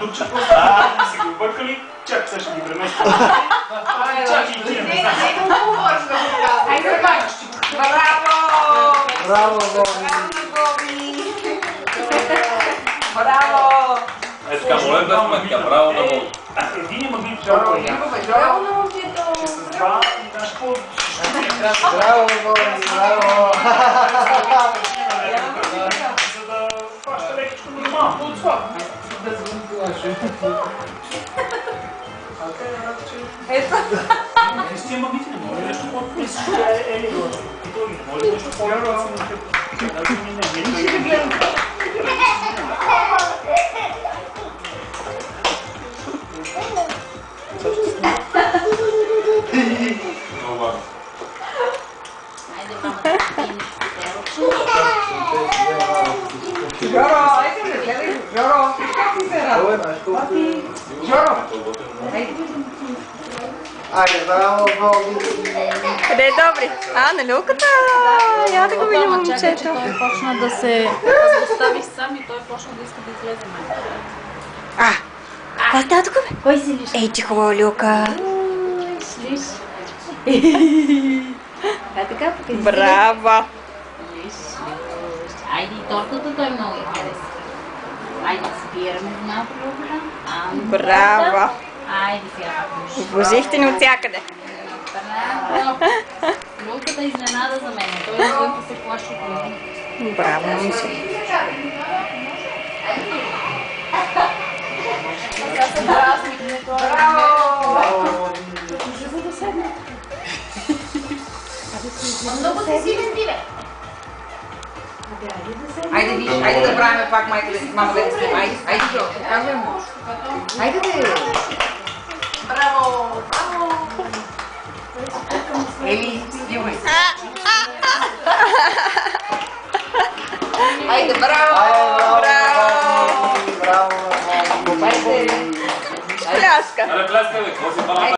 дупче просто си го объркали, чак сега ще ги преместим. Чак и тия не знам. Айде пак! Браво! Браво, Боби! Браво! Е така, моля да сметка, браво на Бог. Един има бил толкова яко, Браво на момчето! че с два и наш по... Браво, Боби! Браво! За да фаща лекичко нормално. Отслабно. Ето! Не с тия магнити не може нещо по-тисно, е ли лошо. И то не може нещо по-лошо. Много важно. Жоро, айде ме гледай! Жоро, как си се радва? Жоро! Айде, браво, Боби! Къде е Добри? А, на люката! Я да го видим момчето. Той почна да се... Аз го оставих сам и той почна да иска да излезе мен. Кой става тук, бе? Кой си лиш? Ей, чихо, Люка! Лиш. А така покажи. Браво! Лиш. Айде и тортата той много я хареса. Айде спираме малко люката. Браво! Айде сега пак. Возихте ни от всякъде. Браво! Люката изненада за мен. Той да се плаши от мен. Браво, момче. Много си силен ти, бе! Айде, виж, айде да правим пак мама да я снимам. Айде, Жо, казвай му. Айде да я. Браво! Браво! Ели, снимай. Айде, браво! Браво! Браво, Боби! Айде! Пляска! Аре, пляска, бе, какво си пала?